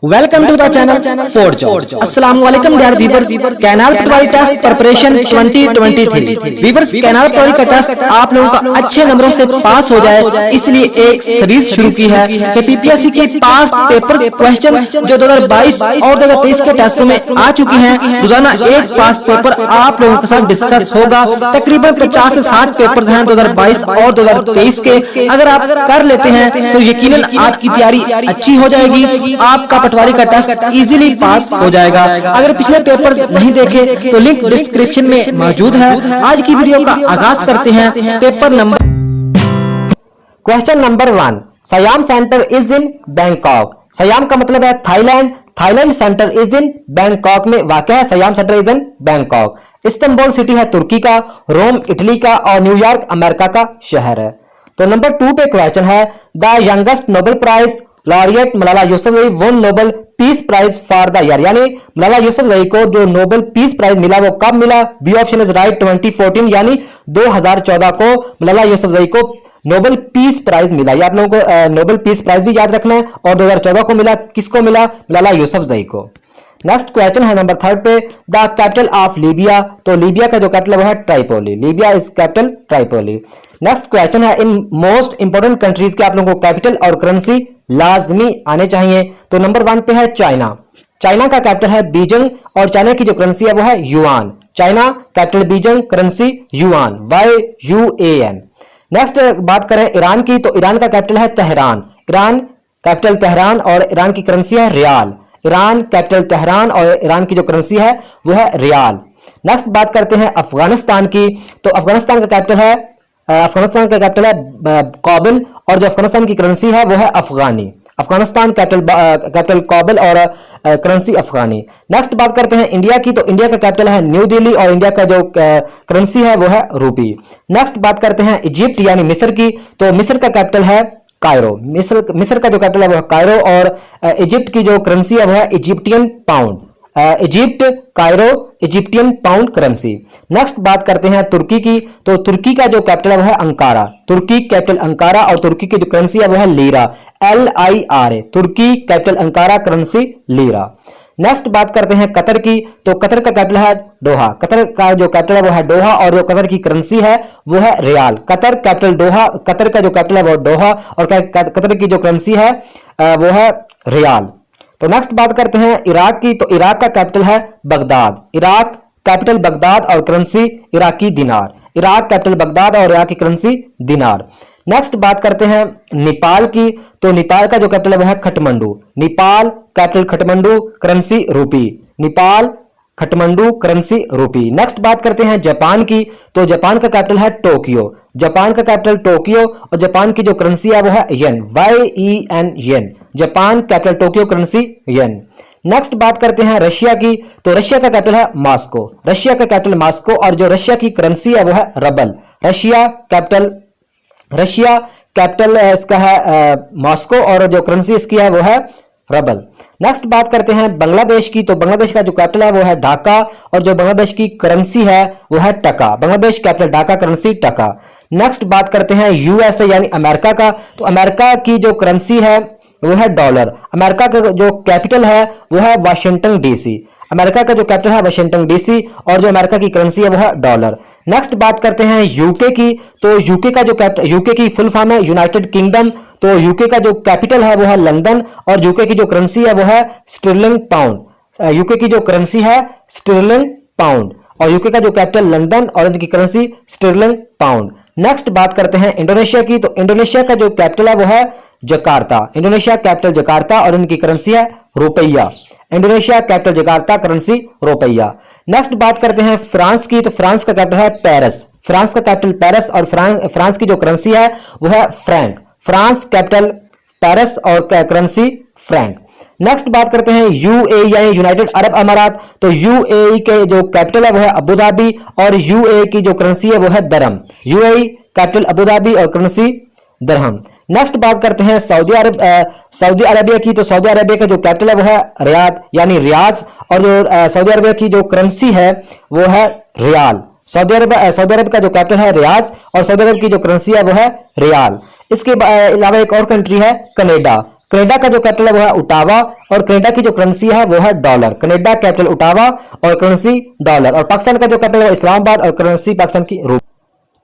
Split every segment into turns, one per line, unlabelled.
Welcome to the channel for jobs. अस्सलाम वालेकुम dear viewers, canal patwari test preparation 2023 viewers, canal patwari का test आप लोगों का अच्छे नंबरों से पास हो जाए इसलिए एक सीरीज शुरू की है कि पीपीएससी के पास पेपर्स क्वेश्चन जो 2022 और 2023 के टेस्टों में आ चुकी हैं, रोजाना एक पास पेपर आप लोगों के साथ डिस्कस होगा। तकरीबन 50 से 60 पेपर्स हैं 2022 और 2023 के। अगर आप कर लेते हैं तो यकीनन आपकी तैयारी अच्छी हो जाएगी, आपका पटवारी का टेस्ट इजीली पास हो जाएगा। अगर पिछले पेपर्स नहीं देखे तो लिंक डिस्क्रिप्शन में मौजूद है। आज की वीडियो का आगाज करते हैं। Paper number question number 1, Siam centre is in Bangkok. Siam का मतलब है Thailand, Thailand centre is in Bangkok में वाक़ है। Siam centre is in Bangkok. Istanbul city है तुर्की का, रोम इटली का और न्यूयॉर्क अमेरिका का शहर है। तो नंबर 2 पे क्वेश्चन है, the youngest Nobel prize laureate Malala Yousafzai won Nobel peace prize for the year, यानी मलाला यूसुफजई को जो नोबेल पीस प्राइज मिला वो कब मिला? बी ऑप्शन इज राइट 2014, यानी 2014 को मलाला यूसुफजई को नोबेल पीस प्राइज मिला। ये आप लोगों को नोबेल पीस प्राइज भी याद रखना है। और 2014 को मिला, किसको मिला? मलाला यूसुफजई को। नेक्स्ट क्वेश्चन है नंबर 3 पे, द कैपिटल ऑफ लीबिया। तो लीबिया का जो कैपिटल है वो है ट्राइपोली। Libya is capital ट्राइपोली। Next question है, इन मोस्ट इंपोर्टेंट कंट्रीज के आप लोगों को कैपिटल और करेंसी लाजमी आने चाहिए। तो नंबर 1 पे है चाइना। चाइना का कैपिटल है बीजिंग और चाइना की जो करेंसी है वो है yuan. China capital Beijing, currency yuan, YUAN। Next बात करें ईरान की, तो ईरान का कैपिटल है तेहरान। ईरान कैपिटल तेहरान और ईरान की करेंसी है रियाल। ईरान कैपिटल तेहरान और ईरान की जो करेंसी है वो है रियाल। नेक्स्ट बात करते हैं अफगानिस्तान की, तो अफगानिस्तान का कैपिटल है काबिल और जो अफगानिस्तान की करेंसी है वो है अफगानी। अफगानिस्तान कैपिटल काबिल और करेंसी अफगानी। नेक्स्ट बात करते हैं इंडिया की, तो इंडिया का कैपिटल है न्यू दिल्ली और इंडिया का जो करेंसी है वो है रूपी। नेक्स्ट बात करते हैं इजिप्ट यानी मिस्र की, तो मिस्र का कैपिटल है कायरो। मिस्र का जो कैपिटल है वो है कायरो और इजिप्ट की जो करेंसी है वो है Egyptian pound. Egypt Cairo Egyptian pound currency. Next बात करते हैं तुर्की की, तो तुर्की का जो कैपिटल है वो है अंकारा। तुर्की कैपिटल अंकारा और तुर्की की जो करेंसी है वो है लीरा, LIRA। तुर्की capital Ankara, currency lira. Next बात करते हैं कतर की, तो कतर का कैपिटल है दोहा। कतर का जो कैपिटल है वो है दोहा और जो कतर की करेंसी है वो है रियाल। कतर कैपिटल दोहा, कतर का जो कैपिटल है वो दोहा और कतर की जो करेंसी है वो है रियाल। तो नेक्स्ट बात करते हैं इराक की, तो इराक का कैपिटल है बगदाद। इराक कैपिटल बगदाद और करेंसी इराकी दिनार। इराक कैपिटल बगदाद और इराक की करेंसी दिनार। नेक्स्ट बात करते हैं नेपाल की, तो नेपाल का जो कैपिटल है वो है खटमंडू। नेपाल कैपिटल खटमंडू, करेंसी रूपी। नेपाल खटमंडू, करेंसी रूपी। नेक्स्ट बात करते हैं जापान की, तो जापान का कैपिटल है टोक्यो। जापान का कैपिटल टोक्यो और जापान की जो करेंसी है वो है yen, YEN yen. Japan capital Tokyo, currency yen. Next बात करते हैं रशिया की, तो रशिया का कैपिटल है मॉस्को। रशिया का कैपिटल मॉस्को और जो रशिया की करेंसी है वो है रबल। रशिया कैपिटल इसका है मॉस्को और जो करेंसी इसकी है वो है रबल। नेक्स्ट बात करते हैं बांग्लादेश की, तो बांग्लादेश का जो कैपिटल है वो है ढाका और जो बांग्लादेश की करेंसी है वो है टका। बांग्लादेश कैपिटल ढाका, करेंसी टका। नेक्स्ट बात करते हैं USA यानी अमेरिका का, तो अमेरिका की जो करेंसी है वो है डॉलर। अमेरिका का जो कैपिटल है वो है वाशिंगटन DC। अमेरिका का जो कैपिटल है वाशिंगटन DC और जो अमेरिका की करेंसी है वो है डॉलर। नेक्स्ट बात करते हैं यूके की, तो यूके का जो कैपिटल, यूके की फुल फॉर्म है यूनाइटेड किंगडम। तो यूके का जो कैपिटल है वो है लंदन और यूके की जो करेंसी है वो है स्टर्लिंग पाउंड। यूके की जो करेंसी है स्टर्लिंग पाउंड और यूके का जो कैपिटल लंदन और इनकी करेंसी स्टर्लिंग पाउंड। नेक्स्ट बात करते हैं इंडोनेशिया की, तो इंडोनेशिया का जो कैपिटल है वो है जकार्ता। इंडोनेशिया कैपिटल जकार्ता और इनकी करेंसी है रुपया। इंडोनेशिया कैपिटल जकार्ता, करेंसी रुपया। नेक्स्ट बात करते हैं फ्रांस की, तो फ्रांस का कैपिटल है पेरिस। फ्रांस का कैपिटल पेरिस और फ्रांस की जो करेंसी है वो है फ्रैंक। फ्रांस कैपिटल पेरिस और करेंसी फ्रैंक। नेक्स्ट बात करते हैं UAE यानी यूनाइटेड अरब अमारात, तो UAE के जो कैपिटल है वो है अबू धाबी और UAE की जो करेंसी है वो है दरहम। UAE कैपिटल अबू धाबी और करेंसी दरहम। नेक्स्ट बात करते हैं सऊदी अरबिया की, तो सऊदी अरबिया का जो कैपिटल है वो है रियाद यानी रियाज और जो सऊदी अरबिया की जो करेंसी है वो है रियाल। सऊदी अरब का जो कैपिटल है रियाज और सऊदी अरब की जो करेंसी है वो है रियाल। इसके अलावा एक और कंट्री है कनाडा। कनाडा का जो कैपिटल है वो है ओटावा और कनाडा की जो करेंसी है वो है डॉलर। कनाडा कैपिटल ओटावा और करेंसी डॉलर। और पाकिस्तान का जो कैपिटल है वो इस्लामाबाद और करेंसी पाकिस्तान की रूपी।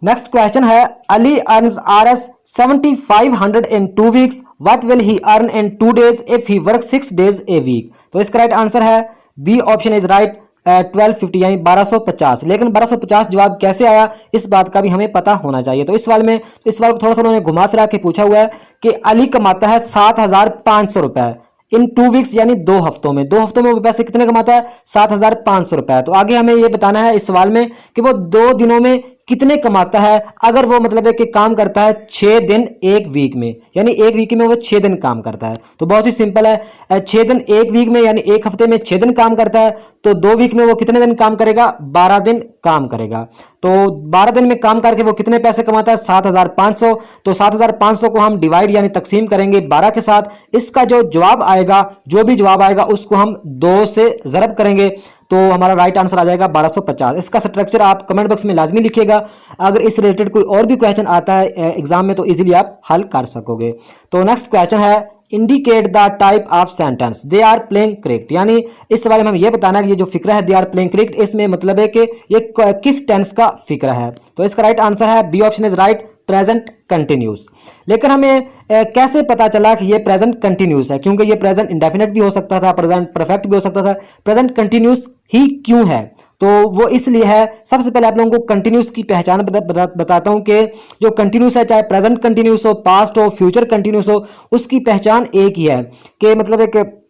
नेक्स्ट क्वेश्चन है Ali earns RS 7500 in 2 weeks. What will he earn in 2 days if he works 6 days a week? तो इसका राइट आंसर है बी ऑप्शन इज राइट 1250 यानी 1250। लेकिन 1250 जवाब कैसे आया इस बात का भी हमें पता होना चाहिए। तो इस सवाल को थोड़ा सा उन्होंने घुमा फिरा के पूछा हुआ है कि अली कमाता है 7500 रुपए इन 2 वीक्स यानी 2 हफ्तों में। 2 हफ्तों में वो पैसे कितने कमाता है? 7500 रुपए। तो आगे हमें ये बताना है इस सवाल में कि वो 2 दिनों में कितने कमाता है अगर वो मतलब है कि काम करता है 6 दिन एक वीक में, यानी एक वीक में वो 6 दिन काम करता है। तो बहुत ही सिंपल है, 6 दिन एक वीक में यानी एक हफ्ते में 6 दिन काम करता है, तो 2 वीक में वो कितने दिन काम करेगा? 12 दिन काम करेगा। तो 12 दिन में काम करके वो कितने पैसे कमाता है? 7500। तो 7500 को हम डिवाइड यानी तकसीम करेंगे 12 के साथ। इसका जो जवाब आएगा, जो भी जवाब आएगा उसको हम 2 से ज़रब करेंगे तो हमारा राइट आंसर आ जाएगा 1250। इसका स्ट्रक्चर आप कमेंट बॉक्स में लाजमी लिखिएगा। अगर इस रिलेटेड कोई और भी क्वेश्चन आता है एग्जाम में तो इजीली आप हल कर सकोगे। तो नेक्स्ट क्वेश्चन है indicate the type of sentence they are playing cricket. यानी इस बारे में हम ये बताना है कि ये जो फिक्रा है दे आर प्लेइंग क्रिकेट, इसमें मतलब है कि ये किस टेंस का फिक्रा है। तो इसका राइट आंसर है B option is right present continuous. लेकिन हमें कैसे पता चला कि ये प्रेजेंट कंटिन्यूस है? क्योंकि ये प्रेजेंट इंडेफिनिट भी हो सकता था, प्रेजेंट परफेक्ट भी हो सकता था, प्रेजेंट कंटिन्यूस ही क्यों है? तो वो इसलिए है, सबसे पहले आप लोगों को कंटिन्यूस की पहचान बताता हूं कि जो कंटिन्यूस है, चाहे प्रेजेंट कंटिन्यूस हो, पास्ट हो, फ्यूचर कंटिन्यूस हो, उसकी पहचान एक ही है कि मतलब एक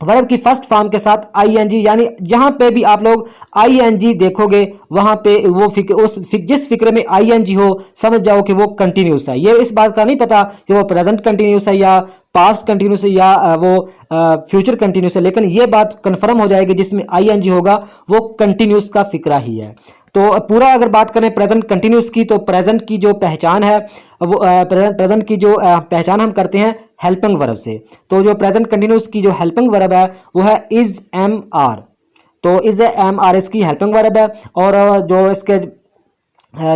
वर्ब की फर्स्ट फॉर्म के साथ आईएनजी, यानी जहां पे भी आप लोग आईएनजी देखोगे वहां पे वो जिस फिक्रे में आईएनजी हो समझ जाओ कि वो कंटिन्यूस है। ये इस बात का नहीं पता कि वो प्रेजेंट कंटिन्यूस है या पास्ट कंटिन्यूस है या वो फ्यूचर कंटिन्यूस है, लेकिन ये बात कंफर्म हो जाएगी जिसमें आईएनजी होगा वो कंटिन्यूस का फिक्रा ही है। तो पूरा अगर बात करें प्रेजेंट कंटिन्यूस की, तो प्रेजेंट की जो पहचान है वो प्रेजेंट की जो पहचान हम करते हैं हेल्पिंग वर्ब से। तो जो प्रेजेंट कंटिन्यूस की जो हेल्पिंग वर्ब है वो है इज एम आर। तो इज एम आर इसकी हेल्पिंग वर्ब है और जो इसके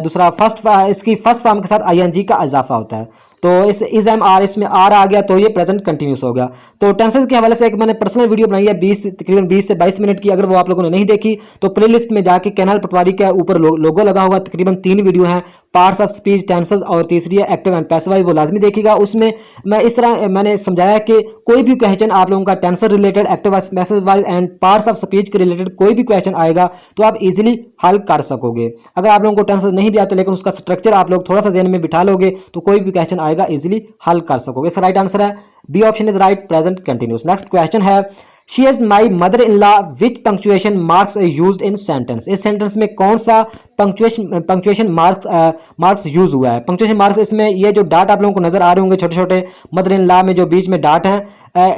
दूसरा इसकी फर्स्ट फॉर्म के साथ आईएनजी का इजाफा होता है। तो इस इज एम आर इसमें आर आ गया तो ये प्रेजेंट कंटिन्यूस हो गया। तो टेंसेस के हवाले से एक मैंने पर्सनल वीडियो बनाई है तकरीबन 20 से 22 मिनट की। अगर वो आप लोगों ने नहीं देखी तो प्लेलिस्ट में जाके कैनाल पटवारी के ऊपर लोगो लगा होगा, तकरीबन 3 वीडियो हैं, पार्ट्स ऑफ स्पीच, टेंसेस और तीसरी है एक्टिव एंड पैसिव वाइज, वो लाजमी देखिएगा। उसमें मैं इस तरह मैंने समझाया कि कोई भी क्वेश्चन आप लोगों का tensor related, active passive wise and parts of speech के रिलेटेड कोई भी क्वेश्चन आएगा तो आप इजीली हल कर सकोगे। अगर आप लोगों को टेंसर नहीं भी आते लेकिन उसका स्ट्रक्चर आप लोग थोड़ा सा ज़हन में बिठा लोगे तो कोई भी क्वेश्चन आएगा इजीली हल कर सकोगे। इसका राइट आंसर है B option is right present continuous. Next question है she is my mother in law which punctuation marks used in sentence. इस सेंटेंस में कौन सा पंक्चुएशन मार्क्स यूज हुआ है? पंक्चुएशन मार्क्स इसमें ये जो डाट आप लोगों को नजर आ रहे होंगे छोटे छोटे मदर इन लॉ में जो बीच में डाट है,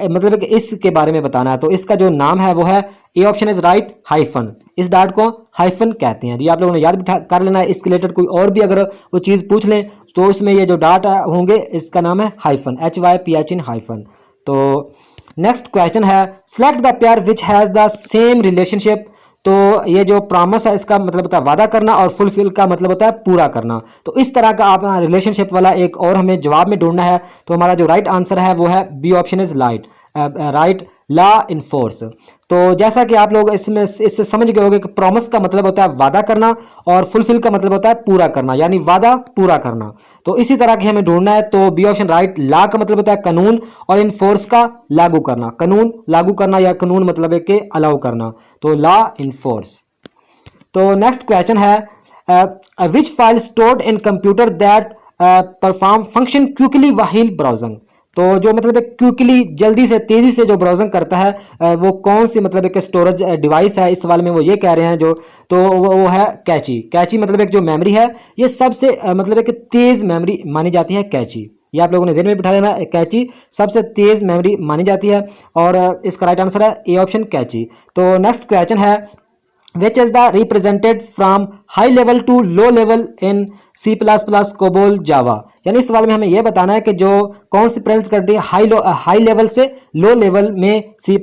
मतलब कि इसके बारे में बताना है। तो इसका जो नाम है वो है A option is right hyphen. इस डाट को हाइफन कहते हैं। ये आप लोगों ने याद कर लेना है। इसके रिलेटेड कोई और भी अगर वो चीज़ पूछ लें तो इसमें ये जो डाट होंगे इसका नाम है हाइफन, HYPHN हाइफन। तो नेक्स्ट क्वेश्चन है select the pair which has the same relationship. तो ये जो प्रॉमिस है इसका मतलब होता है वादा करना और फुलफिल का मतलब होता है पूरा करना। तो इस तरह का आप रिलेशनशिप वाला एक और हमें जवाब में ढूंढना है। तो हमारा जो राइट आंसर है वो है B option is right law enforce. तो जैसा कि आप लोग इससे समझ गए होंगे कि प्रॉमिस का मतलब होता है वादा करना और फुलफिल का मतलब होता है पूरा करना, यानी वादा पूरा करना। तो इसी तरह की हमें ढूंढना है। तो बी ऑप्शन राइट लॉ का मतलब होता है कानून और इनफोर्स का लागू करना, कानून लागू करना या कानून मतलब है कि अलाउ करना। तो लॉ इनफोर्स। तो नेक्स्ट क्वेश्चन है which file stored in computer that perform function quickly while browsing. तो जो मतलब एक क्विकली जल्दी से तेजी से जो ब्राउजिंग करता है वो कौन सी मतलब एक स्टोरेज डिवाइस है? इस सवाल में वो ये कह रहे हैं जो, तो वो है कैची। कैची मतलब एक जो मेमोरी है ये सबसे मतलब एक तेज मेमोरी मानी जाती है कैची। ये आप लोगों ने ज़हन में बिठा लेना, कैची सबसे तेज मेमोरी मानी जाती है और इसका राइट आंसर है ए ऑप्शन कैची। तो नेक्स्ट क्वेश्चन है which is the represented from high level to low level in C++ COBOL Java। यानी इस सवाल में हमें यह बताना है कि जो कौन सी प्रेजेंट करती है हाई लेवल से लो लेवल में C++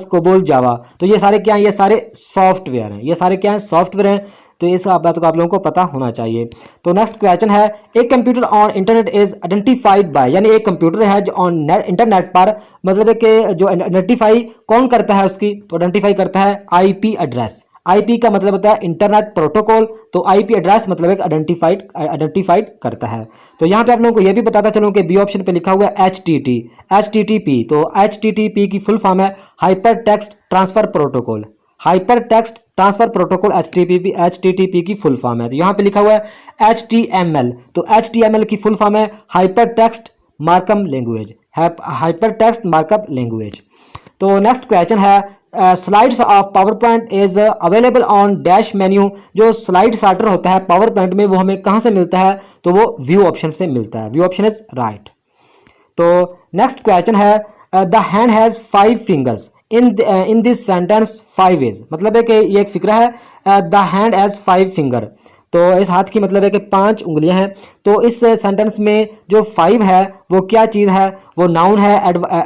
COBOL Java। तो ये सारे क्या हैं? ये सारे सॉफ्टवेयर हैं। ये सारे क्या हैं? सॉफ्टवेयर हैं। तो इस बात को आप लोगों को पता होना चाहिए। तो नेक्स्ट क्वेश्चन है, एक computer on internet is identified by, यानी एक कंप्यूटर है जो ऑन इंटरनेट पर, मतलब है कि जो आइडेंटिफाई कौन करता है उसकी, तो आइडेंटिफाई करता है आईपी एड्रेस। आईपी का मतलब होता है इंटरनेट प्रोटोकॉल, तो आईपी एड्रेस मतलब एक आइडेंटिफाइड करता है। तो यहाँ पे आप लोगों को यह भी बताता चलूं कि बी ऑप्शन पे लिखा हुआ है एचटीटीपी। तो एचटीटीपी की फुल फॉर्म है hyper text transfer protocol. Hyper text transfer protocol HTTP की फुल फॉर्म है। तो यहाँ पे लिखा हुआ है एचटीएमएल, तो एचटीएमएल की फुल फॉर्म है hyper text markup language, hyper text markup language. तो नेक्स्ट क्वेश्चन है, slides of power point is available on dash menu. जो स्लाइड सॉर्टर होता है पावर पॉइंट में वो हमें कहां से मिलता है, तो वो व्यू ऑप्शन से मिलता है। View option is right. तो नेक्स्ट क्वेश्चन है, the hand has 5 fingers in this sentence 5 is, मतलब है कि ये एक फिक्रा है, द हैंड हैज 5 फिंगर, तो इस हाथ की मतलब है कि 5 उंगलियां हैं। तो इस सेंटेंस में जो 5 है वो क्या चीज़ है, वो नाउन है,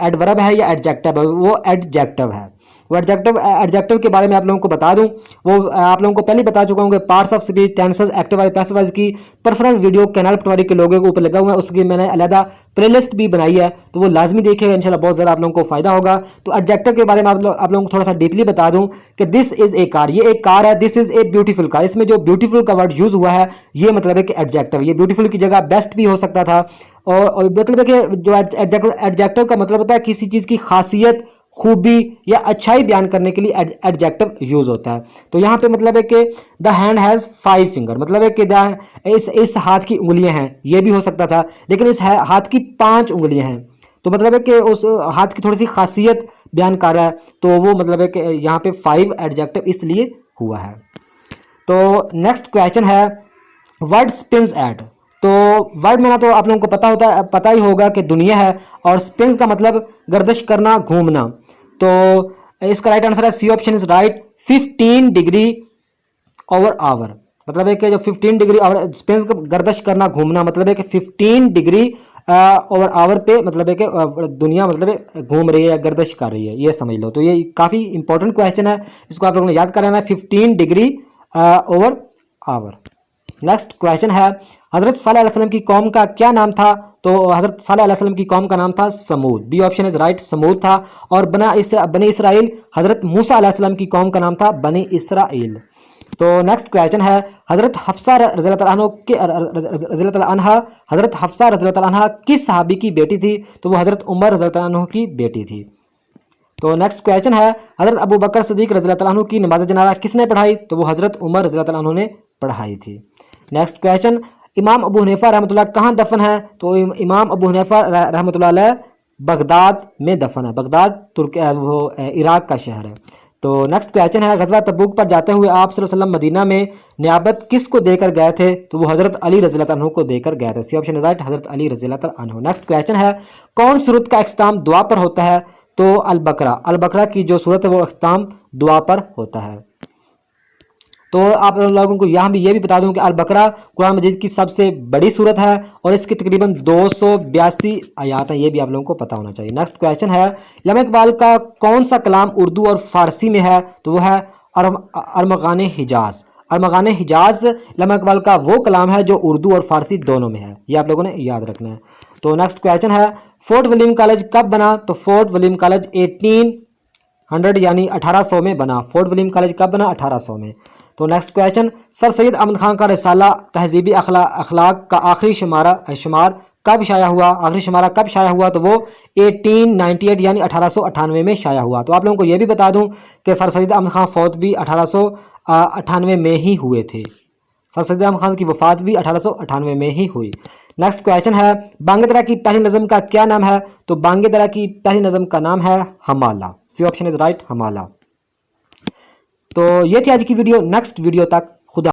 एडवर्ब है या एडजेक्टिव है, वो एडजेक्टिव है। वो एडजेक्टिव के बारे में आप लोगों को बता दूं, वो आप लोगों को पहले बता चुका हूं कि parts of speech, tenses, active voice, passive voice की पर्सनल वीडियो कैनाल पटवारी के लोगों के ऊपर लगा हुआ है, उसकी मैंने अलग प्लेलिस्ट भी बनाई है, तो वो लाजमी देखिएगा, इंशाल्लाह बहुत ज़्यादा आप लोगों को फायदा होगा। तो एडजेक्टिव के बारे में आप लोगों को थोड़ा सा डीपली बता दूं कि दिस इज ए कार, ये एक कार है, this is a beautiful car, इसमें जो ब्यूटीफुल का वर्ड यूज हुआ है ये मतलब है कि एडजेक्टिव, ये ब्यूटीफुल की जगह बेस्ट भी हो सकता था। और मतलब है कि जो एडजेक्टिव का मतलब होता है किसी चीज़ की खासियत, खूबी या अच्छाई बयान करने के लिए एडजेक्टिव यूज होता है। तो यहाँ पे मतलब है कि द हैंड हैज 5 फिंगर, मतलब है कि इस हाथ की उंगलियां हैं, ये भी हो सकता था, लेकिन इस हाथ की 5 उंगलियां हैं, तो मतलब है कि उस हाथ की थोड़ी सी खासियत बयान कर रहा है, तो वो मतलब है कि यहाँ पे 5 एडजेक्टिव इसलिए हुआ है। तो नेक्स्ट क्वेश्चन है, वर्ड स्पिन्स एट। तो वर्ड में ना तो आप लोगों को पता ही होगा कि दुनिया है, और स्पिन्स का मतलब गर्दिश करना, घूमना। तो इसका राइट आंसर है C option is right, 15 degree over hour, मतलब है कि जो 15 डिग्री आवर स्पिन्स का गर्दिश करना, घूमना, मतलब है कि 15 डिग्री ओवर आवर पे मतलब है कि दुनिया मतलब है घूम रही है या गर्दिश कर रही है, ये समझ लो। तो ये काफ़ी इंपॉर्टेंट क्वेश्चन है, इसको आप लोगों ने याद कर लेना है, 15 degree over hour. Next question है, हजरत सल्लल्लाहु अलैहि वसल्लम की कौम का क्या नाम था, तो हजरत सल्लल्लाहु अलैहि वसल्लम की कौम का नाम था समूद। बी ऑप्शन इज राइट, समूद था। और बनी इसराइल, हजरत मूसा अलैहि सल्लम की कौम का नाम था बनी इसराइल। तो नेक्स्ट क्वेश्चन है, हजरत हफ्सा रज़ियल्लाहु अन्हा, हजरत हफ्सा रज़ियल्लाहु अन्हा किस सहाबी की बेटी थी, तो वो हजरत उमर रज़ियल्लाहु अन्हु की बेटी थी। तो नेक्स्ट क्वेश्चन है, हजरत अबू बकर सिद्दीक रज़ियल्लाहु अन्हु की नमाज जनाजा किसने पढ़ाई, तो वो हजरत उमर रज़ियल्लाहु अन्हु ने पढ़ाई थी। नेक्स्ट क्वेश्चन, इमाम अबू हनीफा रहमतुल्लाह कहाँ दफन है, तो इमाम अबू हनीफा रहमतुल्लाह अलैह बगदाद में दफन है। बगदाद वो इराक का शहर है। तो नेक्स्ट क्वेश्चन है, गज़वा तबूक पर जाते हुए आप सल्लल्लाहु अलैहि वसल्लम मदीना में नियाबत किसको देकर गए थे, तो वो हजरत अली रज़ियल्लाहु अन्हु को देकर गए थे। सी ऑप्शन इज राइट, हजरत अली रज़ियल्लाहु अन्हु। नेक्स्ट क्वेश्चन है, कौन सूरत का इख्तिताम दुआ पर होता है, तो अल बकरा की जो सूरत है वो इख्तिताम दुआ पर होता है। तो आप लोगों को यहाँ भी ये भी बता दूं कि अल बकरा कुरान मजीद की सबसे बड़ी सूरत है और इसकी तकरीबन 282 आयात हैं, ये भी आप लोगों को पता होना चाहिए। नेक्स्ट क्वेश्चन है, अल्लामा इकबाल का कौन सा कलाम उर्दू और फारसी में है, तो वो है अरमगान हिजाज। अरमगान हिजाज अल्लामा इकबाल का वो कलाम है जो उर्दू और फारसी दोनों में है, ये आप लोगों ने याद रखना है। तो नेक्स्ट क्वेश्चन है, फोर्ट विलियम कॉलेज कब बना, तो फोर्ट विलियम कॉलेज 1800 यानी 1800 में बना। फोर्ट विलियम कॉलेज कब बना, 1800 में। तो next question, sir Syed Ahmad Khan का रिसाला तहजीबी अखलाक का आखिरी शुमार कब शाया हुआ, आखिरी शुमारा कब शाया हुआ, तो वो 1898 यानी 1898 में शाया हुआ। तो आप लोगों को ये भी बता दूं कि सर सैयद अहमद खान फौत भी 1898 में ही हुए थे। सर सैयद अहमद खान की वफात भी 1898 में ही हुई। नेक्स्ट क्वेश्चन है, बांगे दरा की पहली नज़म का क्या नाम है, तो बांगे दरा की पहली नज़म का नाम है Himala. C option is right, Himala. तो ये थी आज की वीडियो, नेक्स्ट वीडियो तक